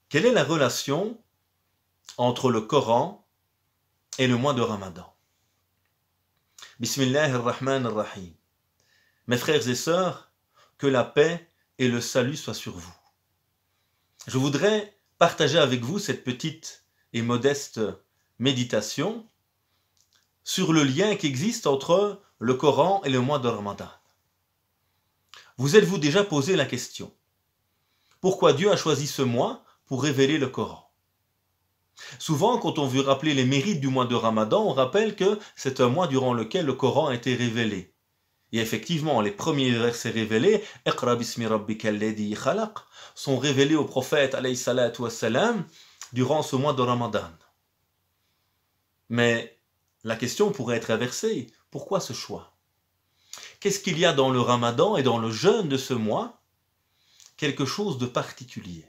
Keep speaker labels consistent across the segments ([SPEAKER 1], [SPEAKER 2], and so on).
[SPEAKER 1] Quelle est la relation entre le Coran et le mois de Ramadan? Bismillahirrahmanirrahim. Mes frères et sœurs, que la paix et le salut soient sur vous. Je voudrais partager avec vous cette petite et modeste méditation sur le lien qui existe entre le Coran et le mois de Ramadan. Vous êtes-vous déjà posé la question? Pourquoi Dieu a choisi ce mois pour révéler le Coran? Souvent, quand on veut rappeler les mérites du mois de Ramadan, on rappelle que c'est un mois durant lequel le Coran a été révélé. Et effectivement, les premiers versets révélés, Iqra bismi rabbika alladhi khalaq, sont révélés au prophète alayhi salatu wassalam durant ce mois de Ramadan. Mais la question pourrait être inversée. Pourquoi ce choix? Qu'est-ce qu'il y a dans le Ramadan et dans le jeûne de ce mois? Quelque chose de particulier.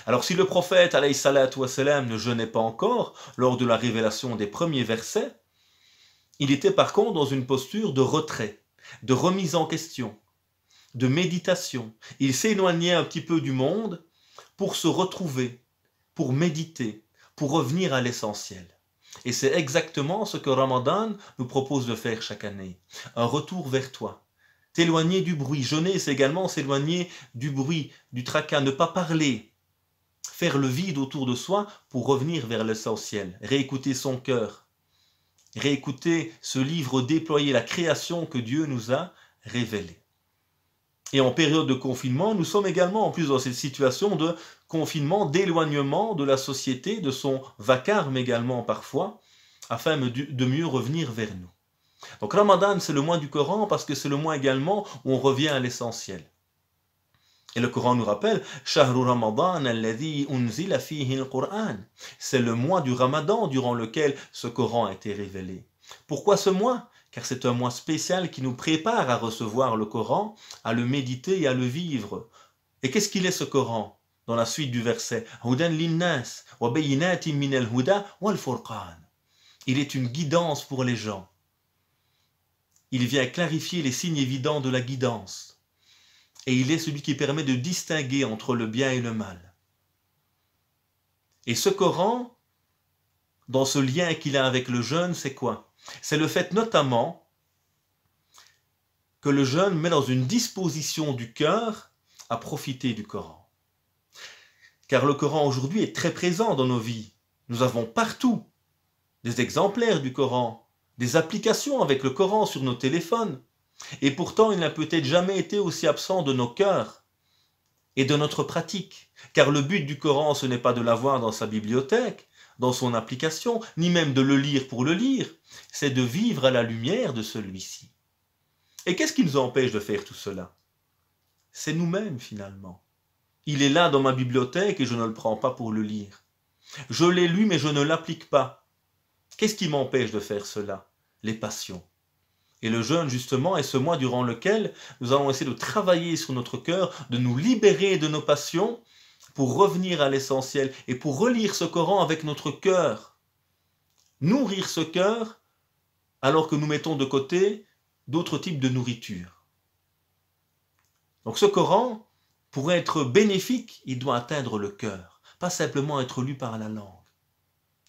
[SPEAKER 1] Alors si le prophète alayhi salatu wassalam ne jeûnait pas encore lors de la révélation des premiers versets, il était par contre dans une posture de retrait, de remise en question, de méditation. Il s'éloignait un petit peu du monde pour se retrouver, pour méditer, pour revenir à l'essentiel. Et c'est exactement ce que Ramadan nous propose de faire chaque année. Un retour vers toi. T'éloigner du bruit. Jeûner, c'est également s'éloigner du bruit, du tracas, ne pas parler. Faire le vide autour de soi pour revenir vers l'essentiel. Réécouter son cœur. Réécouter ce livre déployé, la création que Dieu nous a révélée. Et en période de confinement, nous sommes également en plus dans cette situation de confinement, d'éloignement de la société, de son vacarme également parfois, afin de mieux revenir vers nous. Donc Ramadan, c'est le mois du Coran parce que c'est le mois également où on revient à l'essentiel. Et le Coran nous rappelle, Shahru Ramadan alladhi unzila fihi al-Qur'an. C'est le mois du Ramadan durant lequel ce Coran a été révélé. Pourquoi ce mois? Car c'est un mois spécial qui nous prépare à recevoir le Coran, à le méditer et à le vivre. Et qu'est-ce qu'il est ce Coran? Dans la suite du verset, Hudan linnas wa bayyinatin min al-huda wal furqan. Il est une guidance pour les gens. Il vient clarifier les signes évidents de la guidance. Et il est celui qui permet de distinguer entre le bien et le mal. Et ce Coran, dans ce lien qu'il a avec le jeûne, c'est quoi? C'est le fait notamment que le jeûne met dans une disposition du cœur à profiter du Coran. Car le Coran aujourd'hui est très présent dans nos vies. Nous avons partout des exemplaires du Coran, des applications avec le Coran sur nos téléphones. Et pourtant, il n'a peut-être jamais été aussi absent de nos cœurs et de notre pratique. Car le but du Coran, ce n'est pas de l'avoir dans sa bibliothèque, dans son application, ni même de le lire pour le lire. C'est de vivre à la lumière de celui-ci. Et qu'est-ce qui nous empêche de faire tout cela? C'est nous-mêmes finalement. Il est là dans ma bibliothèque et je ne le prends pas pour le lire. Je l'ai lu mais je ne l'applique pas. Qu'est-ce qui m'empêche de faire cela? Les passions. Et le jeûne, justement, est ce mois durant lequel nous allons essayer de travailler sur notre cœur, de nous libérer de nos passions pour revenir à l'essentiel et pour relire ce Coran avec notre cœur. Nourrir ce cœur alors que nous mettons de côté d'autres types de nourriture. Donc ce Coran, pour être bénéfique, il doit atteindre le cœur, pas simplement être lu par la langue.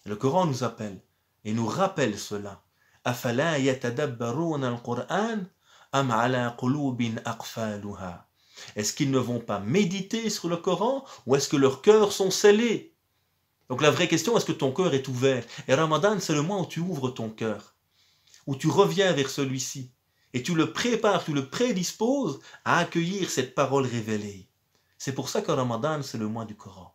[SPEAKER 1] Le Coran nous appelle et nous rappelle cela. أفلا يتدبرون القرآن أم على قلوب أقفالها. Est-ce qu'ils ne vont pas méditer sur le Coran ou est-ce que leurs cœurs sont scellés? Donc la vraie question, est-ce que ton cœur est ouvert? Et Ramadan, c'est le mois où tu ouvres ton cœur, où tu reviens vers celui-ci et tu le prépares, tu le prédisposes à accueillir cette parole révélée. C'est pour ça que Ramadan, c'est le mois du Coran.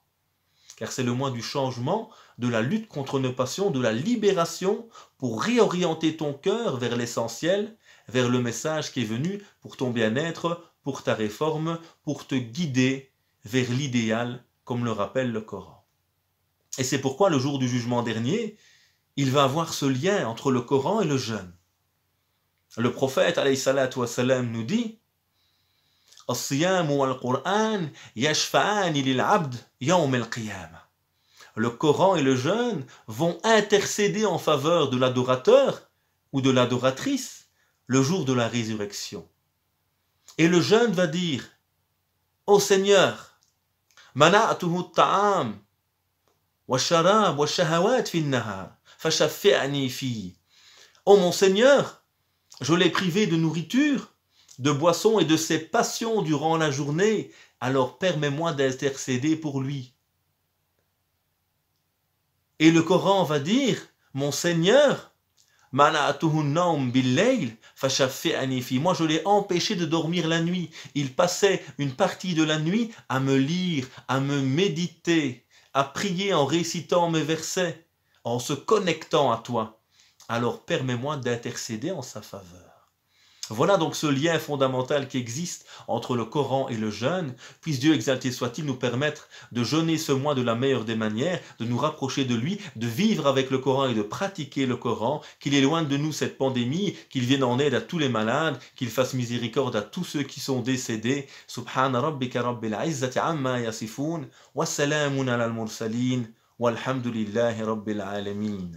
[SPEAKER 1] Car c'est le mois du changement, de la lutte contre nos passions, de la libération pour réorienter ton cœur vers l'essentiel, vers le message qui est venu pour ton bien-être, pour ta réforme, pour te guider vers l'idéal, comme le rappelle le Coran. Et c'est pourquoi le jour du jugement dernier, il va avoir ce lien entre le Coran et le jeûne. Le prophète, alayhi salatu wassalam, nous dit الصيام والقرآن يشفعان للعبد يوم القيامة. Le Coran et le jeûne vont intercéder en faveur de l'adorateur ou de l'adoratrice le jour de la résurrection. Et le jeûne va dire: Ô Seigneur, منعته الطعام والشراب والشهوات في النهار فشفعني فيه. Ô mon Seigneur, je l'ai privé de nourriture, de boisson et de ses passions durant la journée, alors permets-moi d'intercéder pour lui. Et le Coran va dire, mon Seigneur, moi je l'ai empêché de dormir la nuit. Il passait une partie de la nuit à me lire, à me méditer, à prier en récitant mes versets, en se connectant à toi. Alors permets-moi d'intercéder en sa faveur. Voilà donc ce lien fondamental qui existe entre le Coran et le jeûne. Puisse Dieu exalté soit-il nous permettre de jeûner ce mois de la meilleure des manières, de nous rapprocher de lui, de vivre avec le Coran et de pratiquer le Coran, qu'il éloigne de nous cette pandémie, qu'il vienne en aide à tous les malades, qu'il fasse miséricorde à tous ceux qui sont décédés. Subhana rabbika rabbil izzati amma yasifoun, wa salamun ala al-mursalin, walhamdulillahi rabbil alamin.